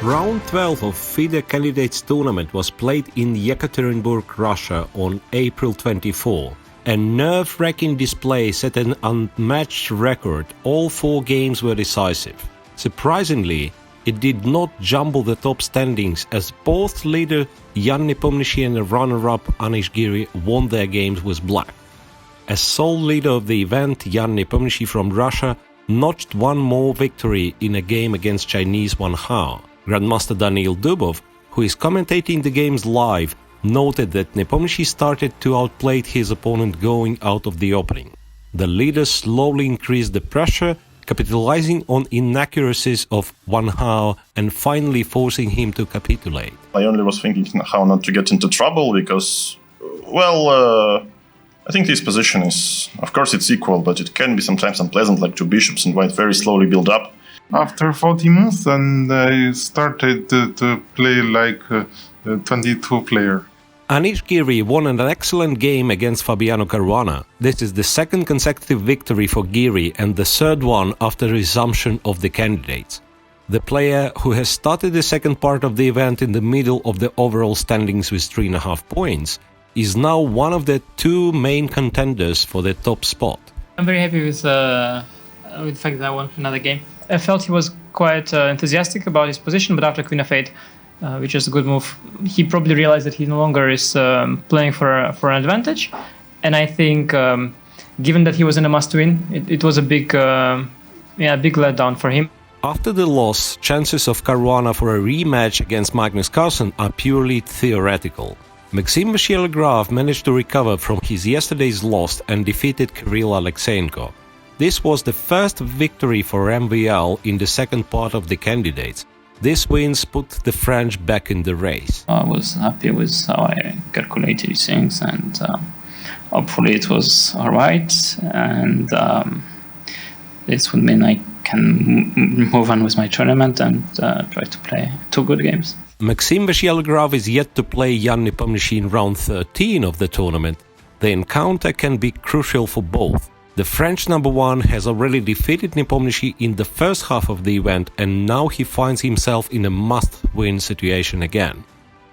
Round 12 of FIDE Candidates Tournament was played in Yekaterinburg, Russia on April 24. A nerve-wracking display set an unmatched record. All 4 games were decisive. Surprisingly, it did not jumble the top standings as both leader Jan Nepomniachtchi and runner-up Anish Giri won their games with black. As sole leader of the event, Jan Nepomniachtchi from Russia notched one more victory in a game against Chinese Wang Hao. Grandmaster Daniil Dubov, who is commentating the games live, noted that Nepomniachtchi started to outplay his opponent going out of the opening. The leader slowly increased the pressure, capitalizing on inaccuracies of Wang Hao and finally forcing him to capitulate. I only was thinking how not to get into trouble because, I think this position is, of course it's equal, but it can be sometimes unpleasant, like 2 bishops and white very slowly build up. After 40 moves, and I started to play like a 22 player. Anish Giri won an excellent game against Fabiano Caruana. This is the 2nd consecutive victory for Giri and the 3rd one after resumption of the candidates. The player, who has started the second part of the event in the middle of the overall standings with 3.5 points, is now one of the 2 main contenders for the top spot. I'm very happy with the fact that I won another game. I felt he was quite enthusiastic about his position, but after Queen of 8, which is a good move, he probably realized that he no longer is playing for an advantage. And I think, given that he was in a must-win, it was a big letdown for him. After the loss, chances of Caruana for a rematch against Magnus Carlsen are purely theoretical. Maxim Vachier-Lagrave managed to recover from his yesterday's loss and defeated Kirill Alexeyenko. This was the first victory for MVL in the second part of the candidates. These wins put the French back in the race. I was happy with how I calculated things, and hopefully it was alright, and this would mean I can move on with my tournament and try to play 2 good games. Maxim Vachier-Lagrave is yet to play Jan Nepomniachtchi in round 13 of the tournament. The encounter can be crucial for both. The French number 1 has already defeated Nepomniachtchi in the first half of the event, and now he finds himself in a must-win situation again.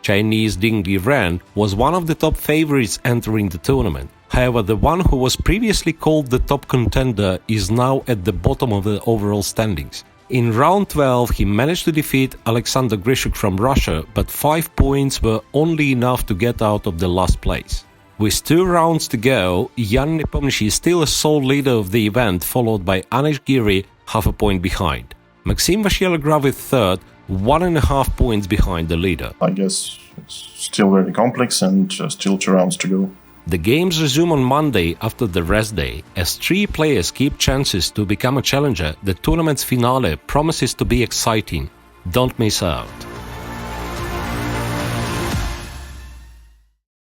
Chinese Ding Liren was one of the top favorites entering the tournament. However, the one who was previously called the top contender is now at the bottom of the overall standings. In round 12, he managed to defeat Alexander Grishuk from Russia, but 5 points were only enough to get out of the last place. With 2 rounds to go, Jan Nepomniachtchi is still a sole leader of the event, followed by Anish Giri, half a point behind. Maxim Vachier-Lagrave is 3rd, 1.5 points behind the leader. I guess it's still very complex and still 2 rounds to go. The games resume on Monday after the rest day. As 3 players keep chances to become a challenger, the tournament's finale promises to be exciting. Don't miss out.